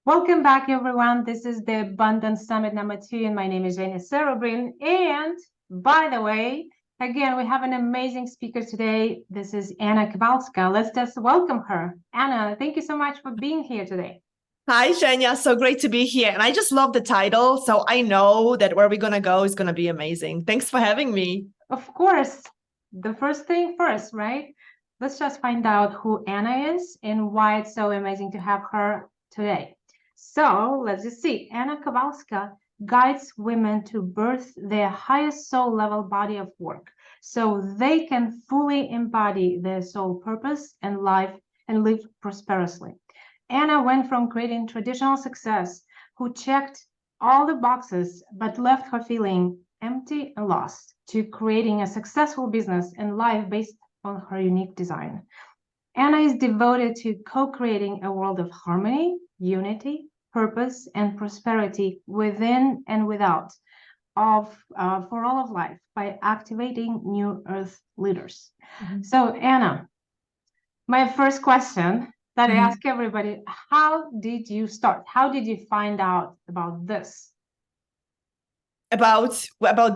Welcome back, everyone. This is the Abundance Summit number 2, and my name is Jenny Serobrin. And by the way, again, we have an amazing speaker today. This is Anna Kowalska. Let's just welcome her. Anna, thank you so much for being here today. Hi, Shenya. So great to be here. And I just love the title. So I know that where we're going to go is going to be amazing. Thanks for having me. Of course, the first thing first, right? Let's just find out who Anna is and why it's so amazing to have her today. So let's just see. Anna Kowalska guides women to birth their highest soul level body of work so they can fully embody their soul purpose and life and live prosperously. Anna went from creating traditional success, who checked all the boxes but left her feeling empty and lost, to creating a successful business and life based on her unique design. Anna is devoted to co-creating a world of harmony, unity, purpose, and prosperity within and without for all of life by activating new earth leaders. So Anna, my first question that I ask everybody, how did you start? How did you find out about this? About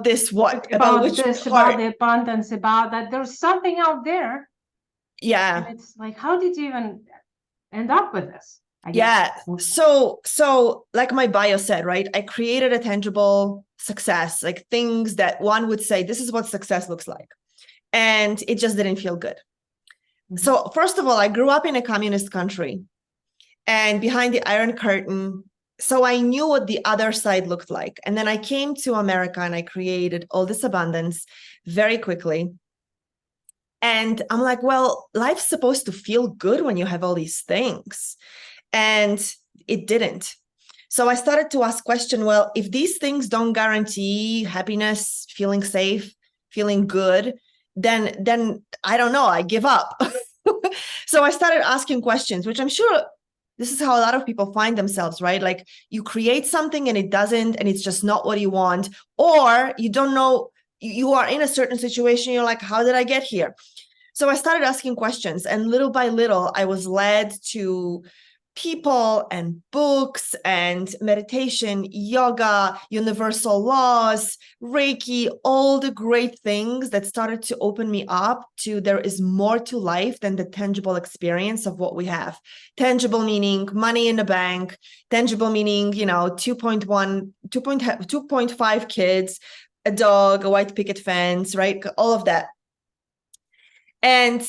this, what? About which this, part? about the abundance, about that there's something out there. Yeah. And it's like, how did you even end up with this? I Yeah. guess. So like my bio said, right? I created a tangible success, like things that one would say, this is what success looks like. And it just didn't feel good. So first of all, I grew up in a communist country and behind the Iron Curtain. So I knew what the other side looked like. And then I came to America and I created all this abundance very quickly. And I'm like, well, life's supposed to feel good when you have all these things. And it didn't. So I started to ask question, well, if these things don't guarantee happiness, feeling safe, feeling good, then I don't know, I give up. So I started asking questions, which I'm sure this is how a lot of people find themselves, right? Like you create something and it doesn't, and it's just not what you want, or you don't know, you are in a certain situation. You're like, how did I get here? So I started asking questions, and little by little, I was led to people and books and meditation, yoga, universal laws, Reiki, all the great things that started to open me up to there is more to life than the tangible experience of what we have. Tangible meaning money in the bank, tangible meaning, 2.5 kids, a dog, a white picket fence, right? All of that. And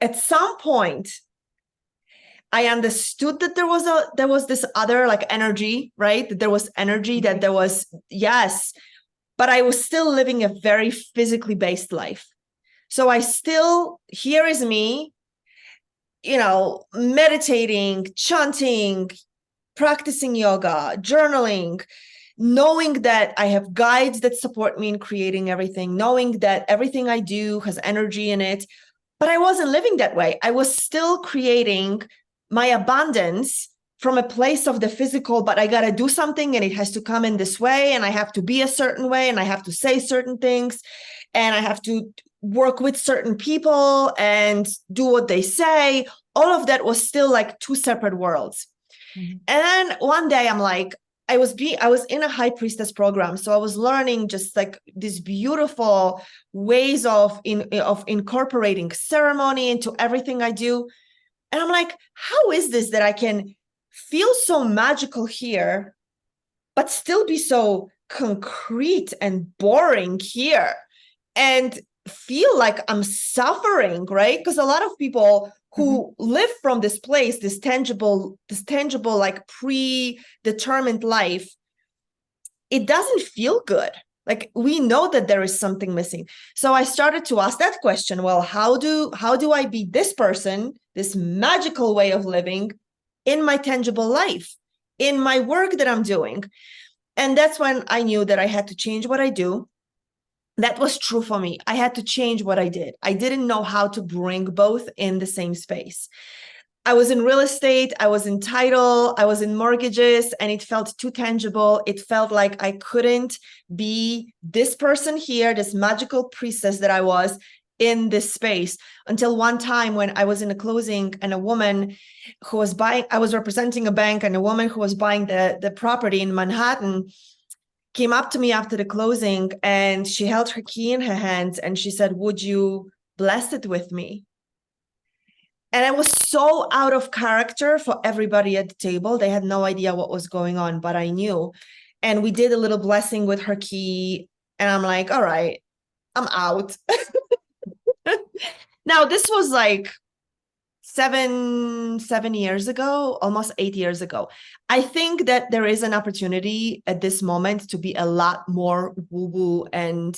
at some point, I understood that there was this other like energy, right? That there was energy, that there was, yes, but I was still living a very physically based life. So here is me, meditating, chanting, practicing yoga, journaling, knowing that I have guides that support me in creating everything, knowing that everything I do has energy in it. But I wasn't living that way. I was still creating my abundance from a place of the physical, but I got to do something and it has to come in this way, and I have to be a certain way, and I have to say certain things, and I have to work with certain people and do what they say. All of that was still like two separate worlds. And then one day I'm like, I was in a high priestess program. So I was learning just like these beautiful ways of incorporating ceremony into everything I do. And I'm like, how is this that I can feel so magical here, but still be so concrete and boring here and feel like I'm suffering, right? Because a lot of people who live from this place, this tangible, like predetermined life, it doesn't feel good. Like we know that there is something missing. So I started to ask that question. Well, how do I be this person, this magical way of living in my tangible life, in my work that I'm doing? And that's when I knew that I had to change what I do. That was true for me. I had to change what I did. I didn't know how to bring both in the same space. I was in real estate, I was in title, I was in mortgages, and it felt too tangible. It felt like I couldn't be this person here, this magical priestess that I was, in this space until one time when I was in a closing and a woman who was buying, I was representing a bank, and a woman who was buying the property in Manhattan came up to me after the closing, and she held her key in her hands and she said, "Would you bless it with me?" And I was so out of character for everybody at the table. They had no idea what was going on, but I knew. And we did a little blessing with her key. And I'm like, all right, I'm out. Now, this was like 7 years ago, almost 8 years ago. I think that there is an opportunity at this moment to be a lot more woo-woo and,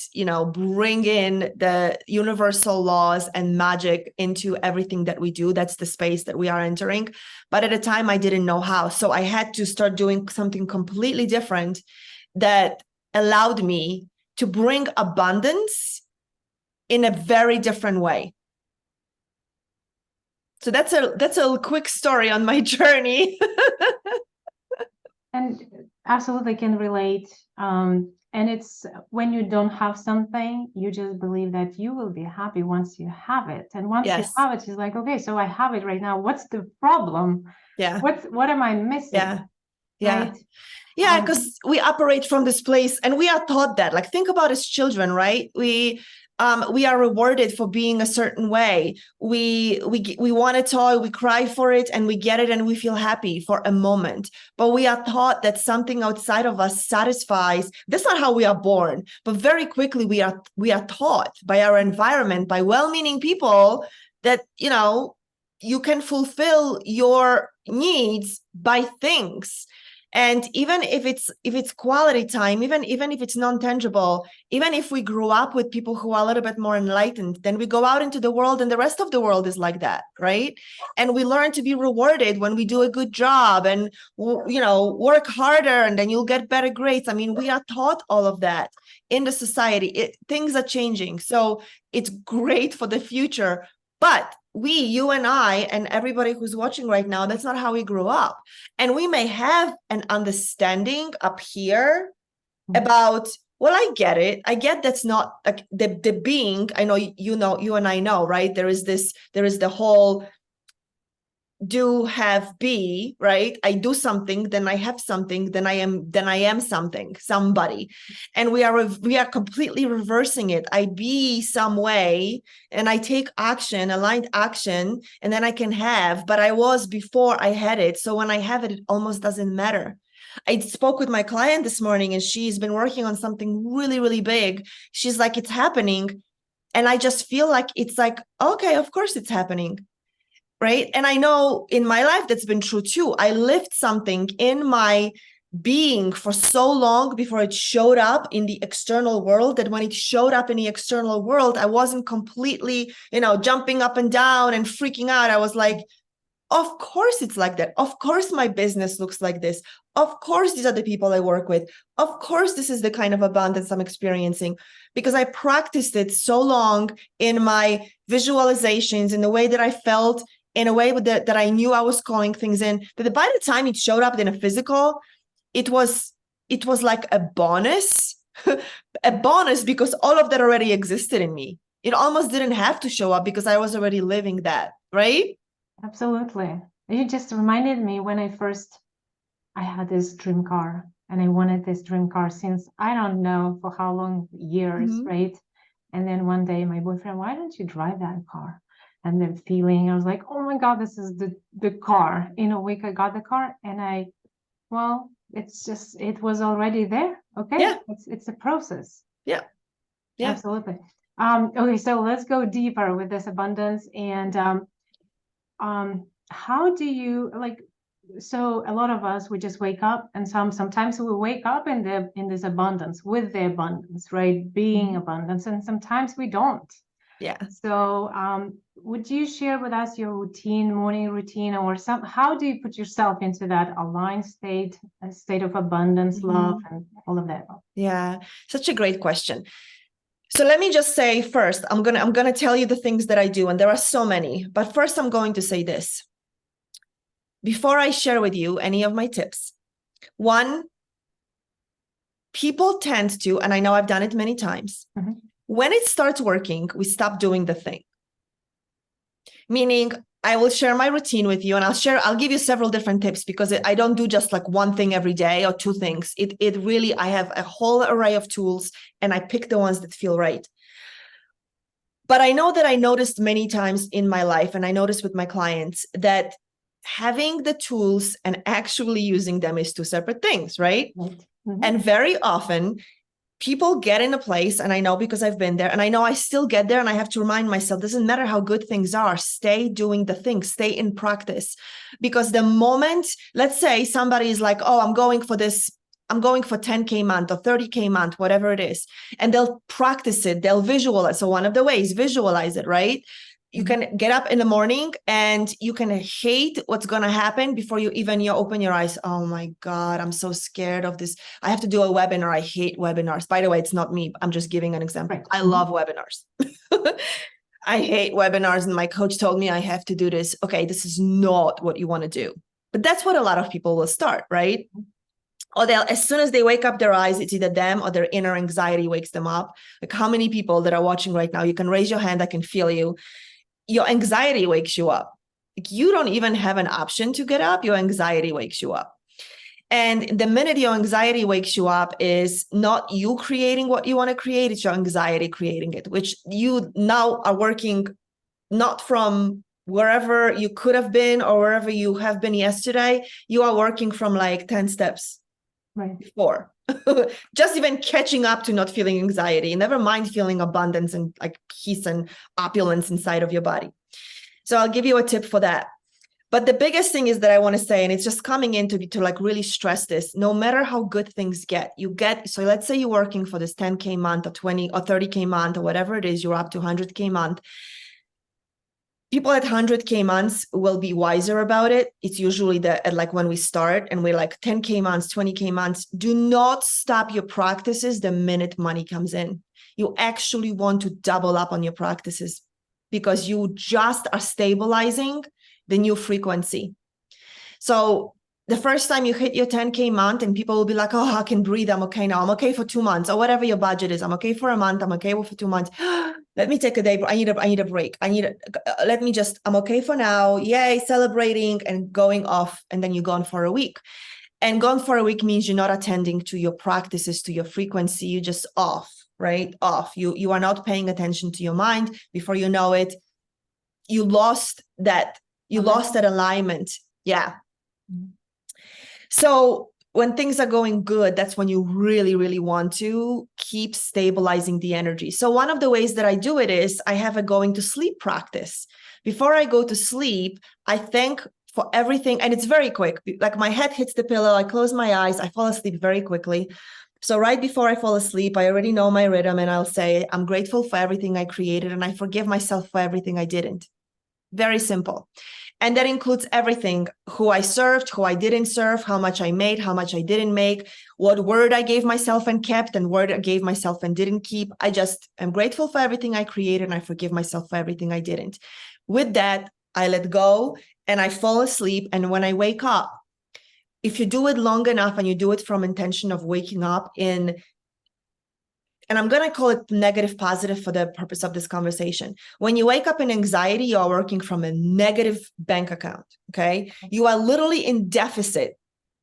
bring in the universal laws and magic into everything that we do. That's the space that we are entering. But at the time, I didn't know how. So I had to start doing something completely different that allowed me to bring abundance in a very different way. So that's a quick story on my journey. And absolutely can relate. And it's when you don't have something, you just believe that you will be happy once you have it. And once you have it, it's like, okay, so I have it right now. What's the problem? Yeah. What am I missing? Yeah. Yeah. Right? Yeah, because we operate from this place, and we are taught that. Like, think about as children, right? We are rewarded for being a certain way. We want a toy, we cry for it, and we get it, and we feel happy for a moment. But we are taught that something outside of us satisfies. That's not how we are born. But very quickly, we are taught by our environment, by well-meaning people, that you can fulfill your needs by things. And even if it's quality time, even if it's non-tangible, even if we grew up with people who are a little bit more enlightened, then we go out into the world and the rest of the world is like that, right? And we learn to be rewarded when we do a good job and, work harder, and then you'll get better grades. I mean, we are taught all of that in the society. Things are changing. So it's great for the future. But you and I, and everybody who's watching right now, that's not how we grew up. And we may have an understanding up here about, well, I get it. I get that's not like the being. I know, you and I know, right? There is the whole do, have, be, right? I do something, then I have something, then I am something, somebody. And we are completely reversing it. I be some way and I take action, aligned action, and then I can have, but I was before I had it. So when I have it, it almost doesn't matter. I spoke with my client this morning, and she's been working on something really, really big. She's like, it's happening. And I just feel like it's like, okay, of course it's happening. Right. And I know in my life that's been true too. I lived something in my being for so long before it showed up in the external world, that when it showed up in the external world, I wasn't completely, jumping up and down and freaking out. I was like, of course it's like that. Of course my business looks like this. Of course these are the people I work with. Of course this is the kind of abundance I'm experiencing, because I practiced it so long in my visualizations, in the way that I felt, in a way that I knew I was calling things in, that by the time it showed up in a physical, it was like a bonus, a bonus, because all of that already existed in me. It almost didn't have to show up because I was already living that, right? Absolutely. You just reminded me when I had this dream car, and I wanted this dream car since I don't know for how long years, right? And then one day my boyfriend, why don't you drive that car? And the feeling, I was like, oh my God, this is the car. In a week I got the car, and it was already there. Okay. Yeah. It's a process. Yeah. Yeah. Absolutely. Okay, so let's go deeper with this abundance. And how do you so a lot of us, we just wake up, and sometimes we wake up in this abundance, with the abundance, right? Being abundance, and sometimes we don't. Yeah. So would you share with us your morning routine, or how do you put yourself into that aligned state, a state of abundance, love, and all of that? Yeah, such a great question. So let me just say first, I'm gonna tell you the things that I do, and there are so many. But first, I'm going to say this. Before I share with you any of my tips, one, people tend to, and I know I've done it many times, When it starts working, we stop doing the thing. Meaning, I will share my routine with you, and I'll give you several different tips, because I don't do just like one thing every day or two things. It really, I have a whole array of tools, and I pick the ones that feel right. But I know that I noticed many times in my life, and I noticed with my clients, that having the tools and actually using them is two separate things, right? Mm-hmm. And very often people get in a place, and I know because I've been there, and I know I still get there, and I have to remind myself, doesn't matter how good things are, stay doing the thing, stay in practice. Because the moment, let's say somebody is like, oh, I'm going for 10K month or 30K month, whatever it is, and they'll practice it, they'll visualize. So one of the ways, visualize it, right? You can get up in the morning and you can hate what's going to happen before you open your eyes. Oh my God, I'm so scared of this. I have to do a webinar. I hate webinars. By the way, it's not me. I'm just giving an example. Right. I love webinars. I hate webinars. And my coach told me I have to do this. Okay, this is not what you want to do. But that's what a lot of people will start, right? Or as soon as they wake up their eyes, it's either them or their inner anxiety wakes them up. Like, how many people that are watching right now, you can raise your hand, I can feel you. Your anxiety wakes you up. Like, you don't even have an option to get up. Your anxiety wakes you up. And the minute your anxiety wakes you up is not you creating what you want to create, it's your anxiety creating it, which you now are working not from wherever you could have been or wherever you have been yesterday. You are working from like 10 steps before. Just even catching up to not feeling anxiety, never mind feeling abundance and like peace and opulence inside of your body. So I'll give you a tip for that. But the biggest thing is that I want to say, and it's just coming in to like really stress this, no matter how good things get, so let's say you're working for this 10K month or 20 or 30K month or whatever it is, you're up to 100K month. People at 100K months will be wiser about it. It's usually like when we start and we're like 10K months, 20K months. Do not stop your practices the minute money comes in. You actually want to double up on your practices, because you just are stabilizing the new frequency. So the first time you hit your 10K month and people will be like, oh, I can breathe. I'm okay now. I'm okay for 2 months or whatever your budget is. I'm okay for a month. I'm okay for 2 months. Let me take a day. I need a break. I'm okay for now. Yay, celebrating and going off. And then you're gone for a week. And gone for a week means you're not attending to your practices, to your frequency. You're just off, right? Off. You are not paying attention to your mind. Before you know it, you lost that. You lost that alignment. Yeah. So when things are going good, that's when you really, really want to keep stabilizing the energy. So one of the ways that I do it is I have a going to sleep practice. Before I go to sleep, I thank for everything. And it's very quick. Like, my head hits the pillow, I close my eyes, I fall asleep very quickly. So right before I fall asleep, I already know my rhythm, and I'll say, I'm grateful for everything I created, and I forgive myself for everything I didn't. Very simple. And that includes everything: who I served, who I didn't serve, how much I made, how much I didn't make, what word I gave myself and kept, and word I gave myself and didn't keep. I just am grateful for everything I created, and I forgive myself for everything I didn't. With that, I let go and I fall asleep. And when I wake up, if you do it long enough and you do it from intention of waking up in, and I'm going to call it negative positive for the purpose of this conversation. When you wake up in anxiety, you are working from a negative bank account. Okay. You are literally in deficit.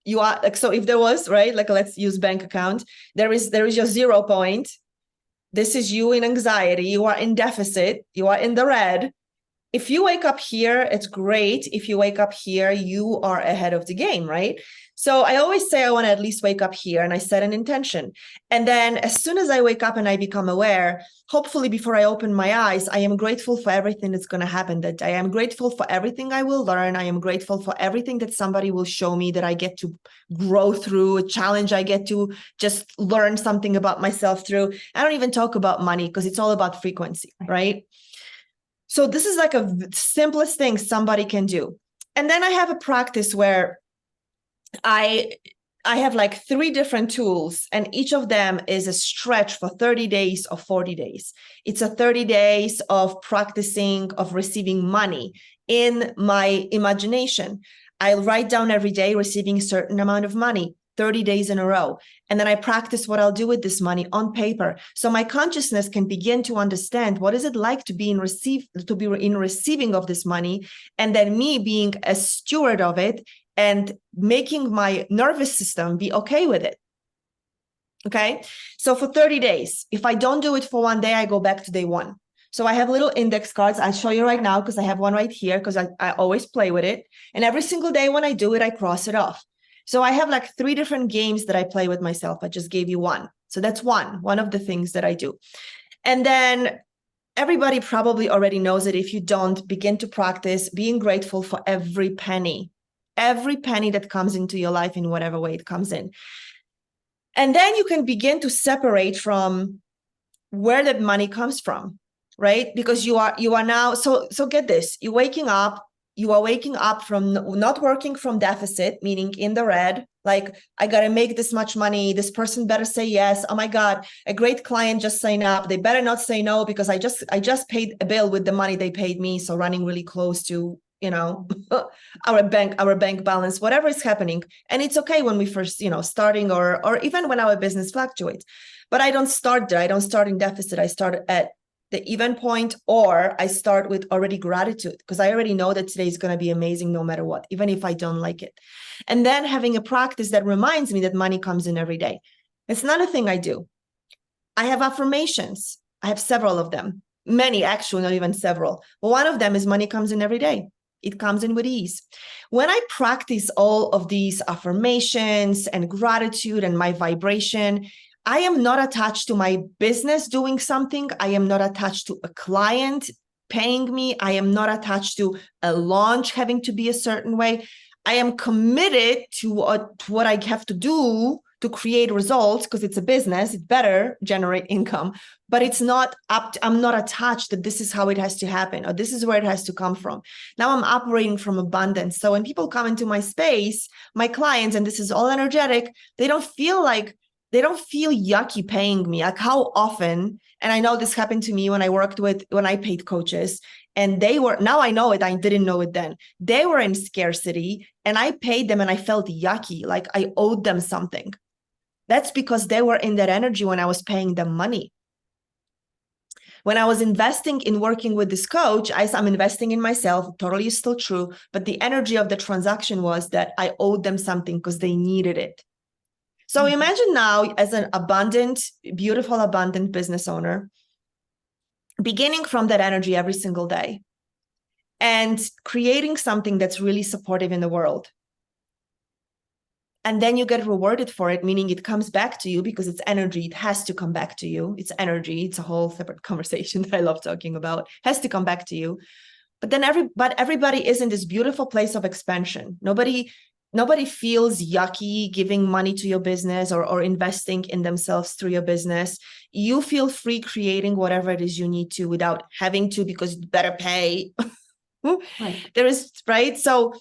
You are like, so if there was, right, like, let's use bank account. There is your 0 point. This is you in anxiety. You are in deficit. You are in the red. If you wake up here, it's great. If you wake up here, you are ahead of the game, right? So I always say I want to at least wake up here, and I set an intention. And then as soon as I wake up and I become aware, hopefully before I open my eyes, I am grateful for everything that's going to happen that day. I am grateful for everything I will learn. I am grateful for everything that somebody will show me that I get to grow through, a challenge I get to just learn something about myself through. I don't even talk about money because it's all about frequency, right? So this is like a simplest thing somebody can do. And then I have a practice where I have like 3 different tools, and each of them is a stretch for 30 days or 40 days. It's a 30 days of practicing, of receiving money in my imagination. I'll write down every day receiving a certain amount of money. 30 days in a row. And then I practice what I'll do with this money on paper. So my consciousness can begin to understand what is it like to be in receiving of this money. And then me being a steward of it and making my nervous system be okay with it. Okay. So for 30 days, if I don't do it for one day, I go back to day one. So I have little index cards. I'll show you right now because I have one right here because I always play with it. And every single day when I do it, I cross it off. So I have like 3 different games that I play with myself. I just gave you one. So that's one of the things that I do. And then everybody probably already knows it. If you don't, begin to practice being grateful for every penny that comes into your life in whatever way it comes in. And then you can begin to separate from where that money comes from, right? Because you are now, so get this, you are waking up from not working from deficit, meaning in the red, like I got to make this much money. This person better say yes. Oh my God, a great client just signed up. They better not say no because I just paid a bill with the money they paid me. So running really close to, our bank balance, whatever is happening. And it's okay when we first, starting or even when our business fluctuates. But I don't start there. I don't start in deficit. I start at the even point, or I start with already gratitude because I already know that today is going to be amazing no matter what, even if I don't like it. And then having a practice that reminds me that money comes in every day. It's another thing I do. I have affirmations. I have several of them. Many, actually, not even several. But one of them is money comes in every day. It comes in with ease. When I practice all of these affirmations and gratitude and my vibration, I am not attached to my business doing something. I am not attached to a client paying me. I am not attached to a launch having to be a certain way. I am committed to what I have to do to create results because it's a business. It better generate income, but it's not I'm not attached that this is how it has to happen or this is where it has to come from. Now I'm operating from abundance. So when people come into my space, my clients, and this is all energetic, they don't feel yucky paying me. Like how often, and I know this happened to me when I paid coaches, and now I know it, I didn't know it then. They were in scarcity and I paid them and I felt yucky, like I owed them something. That's because they were in that energy when I was paying them money. When I was investing in working with this coach, I'm investing in myself, totally still true, but the energy of the transaction was that I owed them something because they needed it. So imagine now as an beautiful, abundant business owner, beginning from that energy every single day and creating something that's really supportive in the world. And then you get rewarded for it, meaning it comes back to you because it's energy. It has to come back to you. It's energy. It's a whole separate conversation that I love talking about. It has to come back to you. But then everybody is in this beautiful place of expansion. Nobody feels yucky giving money to your business or investing in themselves through your business. You feel free creating whatever it is you need to without having to because you better pay. Right. There is, right? So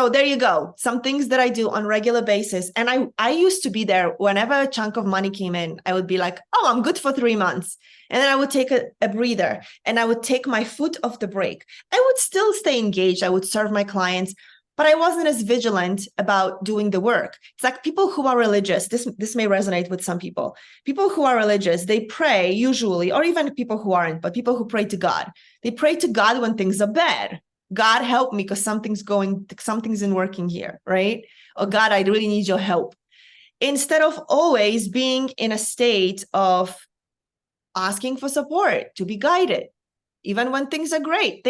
there you go. Some things that I do on a regular basis. And I used to be there whenever a chunk of money came in, I would be like, oh, I'm good for 3 months. And then I would take a breather and I would take my foot off the brake. I would still stay engaged. I would serve my clients, but I wasn't as vigilant about doing the work. It's like people who are religious. This may resonate with some people. People who are religious, they pray usually, or even people who aren't, but people who pray to God. They pray to God when things are bad. God, help me because something's isn't working here, right? Or God, I really need your help. Instead of always being in a state of asking for support, to be guided. Even when things are great.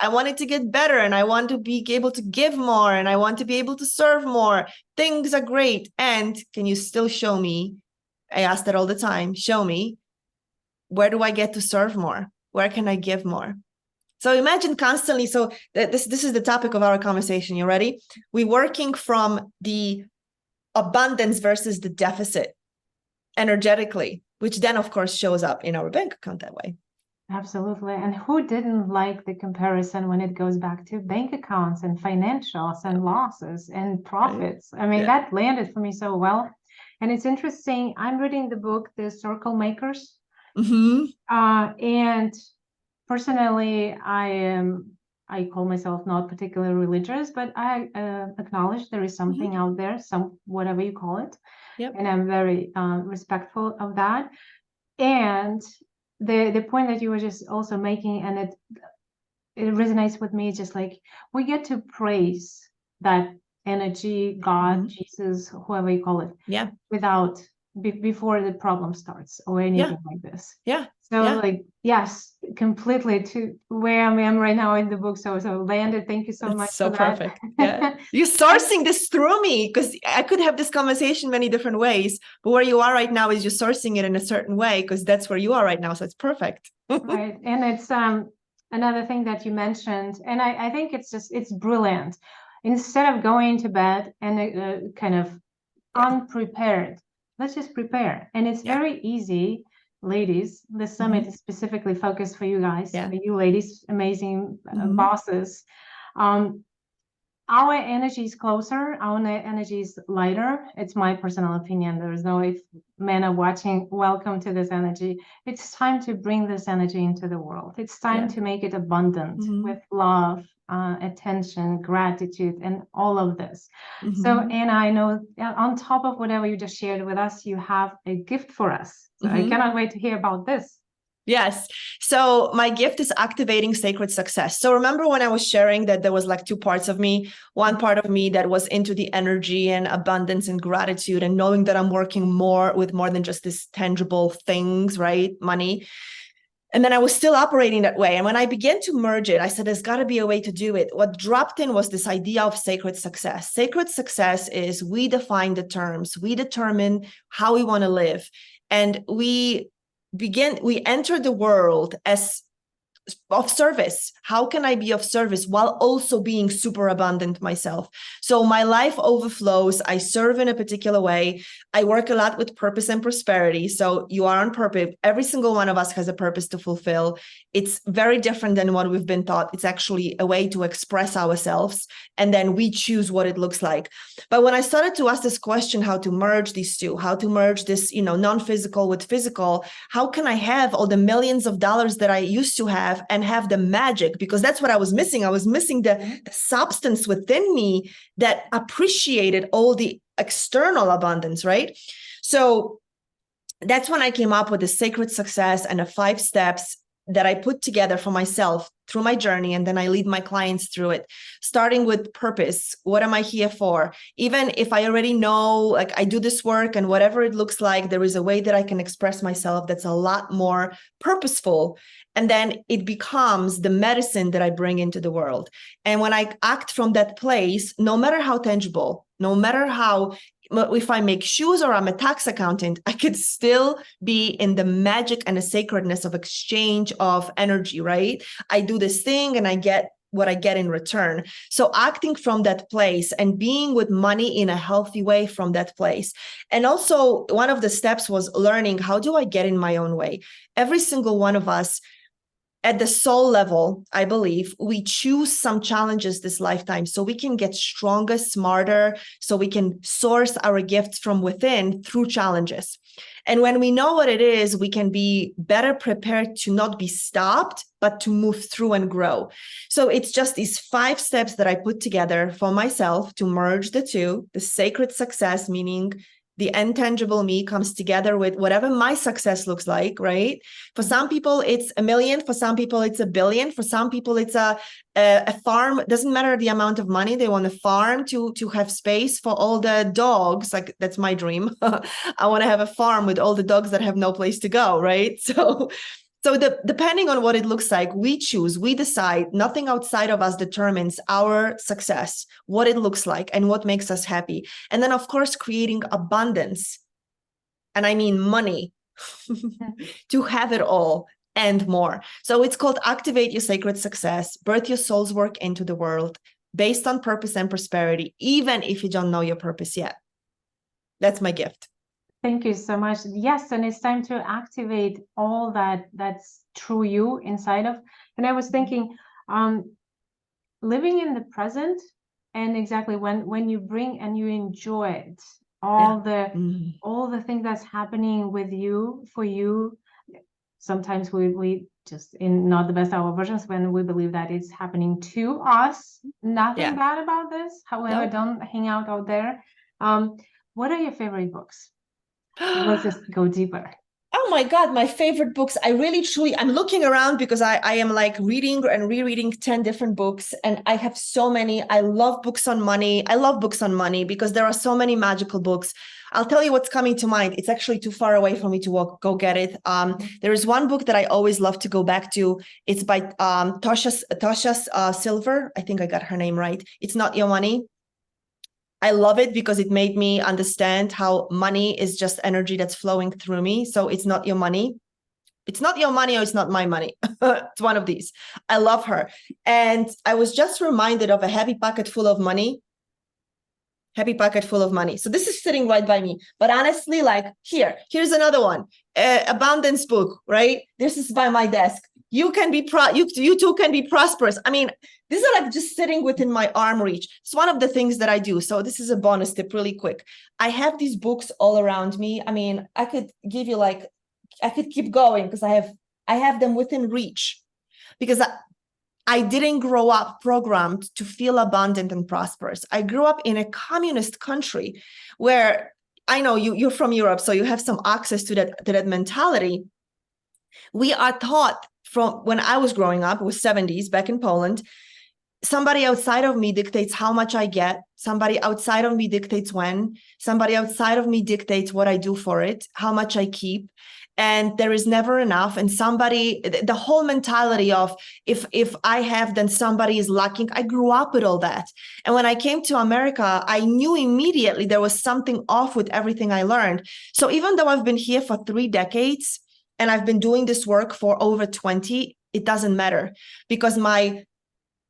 I want it to get better and I want to be able to give more and I want to be able to serve more. Things are great. And can you still show me? I ask that all the time. Show me, where do I get to serve more? Where can I give more? So imagine constantly, so this is the topic of our conversation. You ready? We're working from the abundance versus the deficit energetically, which then of course shows up in our bank account that way. Absolutely. And who didn't like the comparison when it goes back to bank accounts and financials and losses and profits? Right. I mean, that landed for me so well. And it's interesting. I'm reading the book, The Circle Makers. And personally, I am I call myself not particularly religious, but I acknowledge there is something out there, some whatever you call it. Yep. And I'm very respectful of that. And the point that you were just also making, and it resonates with me, just like we get to praise that energy, God, Jesus, whoever you call it, Yeah. without before the problem starts or anything like this. Yeah. So like, yes, completely to where I am right now in the book. So landed. Thank you so That's much so for perfect. that. Yeah. You're sourcing this through me, because I could have this conversation many different ways, but where you are right now is you're sourcing it in a certain way, because that's where you are right now. So it's perfect. Right. And it's another thing that you mentioned, and I think it's brilliant. Instead of going to bed and kind of unprepared, let's just prepare. And it's very easy, ladies. The summit is specifically focused for you guys, for you ladies, amazing bosses. Our energy is closer, our energy is lighter. It's my personal opinion. There's no, if men are watching, welcome to this energy. It's time to bring this energy into the world. It's time to make it abundant with love, attention, gratitude, and all of this. So, Anna, I know on top of whatever you just shared with us, you have a gift for us. So I cannot wait to hear about this. Yes. So my gift is activating sacred success. So remember when I was sharing that there was like two parts of me, one part of me that was into the energy and abundance and gratitude and knowing that I'm working more with more than just these tangible things, right? Money. And then I was still operating that way. And when I began to merge it, I said, there's got to be a way to do it. What dropped in was this idea of sacred success. Sacred success is we define the terms, we determine how we want to live. And we enter the world as of service. How can I be of service while also being super abundant myself? So my life overflows. I serve in a particular way. I work a lot with purpose and prosperity. So you are on purpose. Every single one of us has a purpose to fulfill. It's very different than what we've been taught. It's actually a way to express ourselves. And then we choose what it looks like. But when I started to ask this question, how to merge these two, how to merge this, non-physical with physical, how can I have all the millions of dollars that I used to have and have the magic? Because that's what I was missing. I was missing the substance within me that appreciated all the external abundance, right? So that's when I came up with the sacred success and the 5 steps that I put together for myself through my journey. And then I lead my clients through it, starting with purpose. What am I here for? Even if I already know, like I do this work and whatever it looks like, there is a way that I can express myself that's a lot more purposeful. And then it becomes the medicine that I bring into the world. And when I act from that place, no matter how tangible, no matter how, if I make shoes or I'm a tax accountant, I could still be in the magic and the sacredness of exchange of energy, right? I do this thing and I get what I get in return. So acting from that place and being with money in a healthy way from that place. And also one of the steps was learning, how do I get in my own way? Every single one of us, at the soul level, I believe we choose some challenges this lifetime so we can get stronger, smarter, so we can source our gifts from within through challenges. And when we know what it is, we can be better prepared to not be stopped, but to move through and grow. So it's just these 5 steps that I put together for myself to merge the two, the sacred success, meaning the intangible me comes together with whatever my success looks like, right? For some people, it's 1 million. For some people, it's 1 billion. For some people, it's a farm. It doesn't matter the amount of money. They want a farm to have space for all the dogs. Like, that's my dream. I want to have a farm with all the dogs that have no place to go, right? So depending on what it looks like, we choose, we decide. Nothing outside of us determines our success, what it looks like, and what makes us happy. And then, of course, creating abundance. And I mean money to have it all and more. So it's called Activate Your Sacred Success, birth your soul's work into the world based on purpose and prosperity, even if you don't know your purpose yet. That's my gift. Thank you so much. Yes, and it's time to activate all that's true you inside of. And I was thinking, living in the present, and exactly when you bring and you enjoy it, all the thing that's happening with you, for you. Sometimes we just in not the best our versions when we believe that it's happening to us. Nothing bad about this. However, don't hang out there. What are your favorite books? Let's just go deeper. Oh my God, my favorite books. I really, truly, I'm looking around because I am like reading and rereading 10 different books, and I have so many. I love books on money. I love books on money because there are so many magical books. I'll tell you what's coming to mind. It's actually too far away for me to go get it. There is one book that I always love to go back to. It's by Tasha Silver. I think I got her name right. It's Not Your Money. I love it because it made me understand how money is just energy that's flowing through me. So it's not your money. It's not your money, or it's not my money. It's one of these. I love her. And I was just reminded of a happy pocket full of money. Happy pocket full of money. So this is sitting right by me. But honestly, like here's another one. Abundance book, right? This is by my desk. You can be you too can be prosperous. I mean, these are like just sitting within my arm reach. It's one of the things that I do. So this is a bonus tip really quick. I have these books all around me. I mean, I could give you like, I could keep going because I have them within reach, because I didn't grow up programmed to feel abundant and prosperous. I grew up in a communist country where, I know you're from Europe, so you have some access to that mentality. We are taught from when I was growing up, it was 70s back in Poland, somebody outside of me dictates how much I get. Somebody outside of me dictates when. Somebody outside of me dictates what I do for it, how much I keep. And there is never enough. And the whole mentality of if I have, then somebody is lacking. I grew up with all that. And when I came to America, I knew immediately there was something off with everything I learned. So even though I've been here for 3 decades and I've been doing this work for over 20, it doesn't matter, because my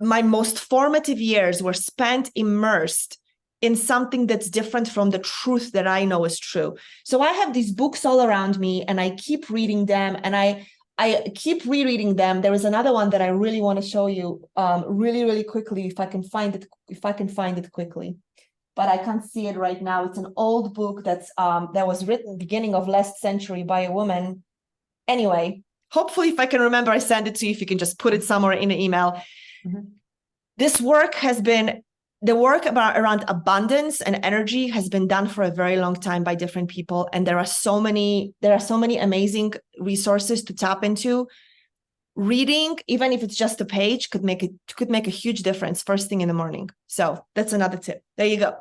most formative years were spent immersed in something that's different from the truth that I know is true. So I have these books all around me, and I keep reading them, and I keep rereading them. There is another one that I really want to show you really, really quickly, if I can find it quickly. But I can't see it right now. It's an old book that was written beginning of last century by a woman. Anyway, hopefully if I can remember, I send it to you, if you can just put it somewhere in an email. Mm-hmm. This work has been, the work around abundance and energy has been done for a very long time by different people. And there are so many amazing resources to tap into. Reading, even if it's just a page, could make a huge difference first thing in the morning. So that's another tip. There you go.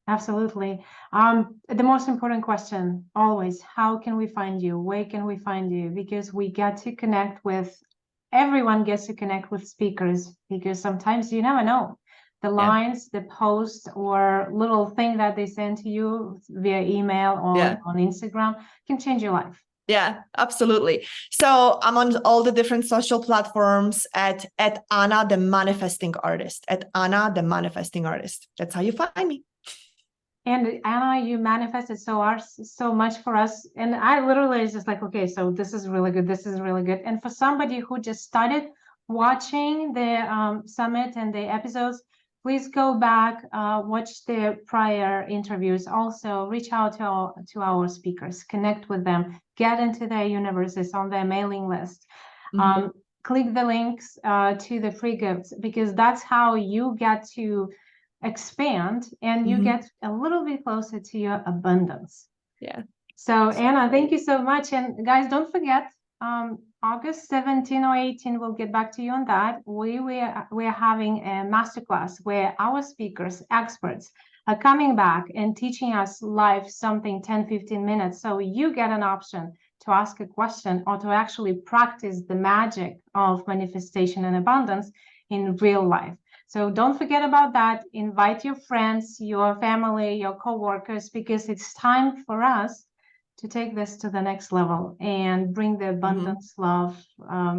Absolutely. The most important question always, how can we find you? Where can we find you? Because we get to connect with, everyone gets to connect with speakers, because sometimes you never know. The lines, the post, or little thing that they send to you via email or on Instagram can change your life. Yeah, absolutely. So I'm on all the different social platforms at Anna, the Manifesting Artist, at Anna, the Manifesting Artist. That's how you find me. And Anna, you manifested so much for us. And I literally was just like, okay, so this is really good. This is really good. And for somebody who just started watching the summit and the episodes, please go back, watch the prior interviews. Also, reach out to our speakers, connect with them, get into their universes, on their mailing list. Mm-hmm. Click the links to the free gifts, because that's how you get to expand and you get a little bit closer to your abundance. Yeah. So Anna, thank you so much. And guys, don't forget, August 17 or 18, we'll get back to you on that. We're having a masterclass where our speakers, experts, are coming back and teaching us live something 10-15 minutes. So you get an option to ask a question or to actually practice the magic of manifestation and abundance in real life. So don't forget about that. Invite your friends, your family, your coworkers, because it's time for us to take this to the next level and bring the abundance, love,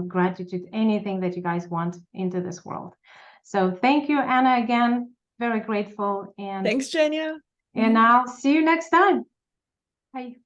gratitude, anything that you guys want into this world. So thank you, Anna, again. Very grateful. And thanks, Jenya. And I'll see you next time. Bye.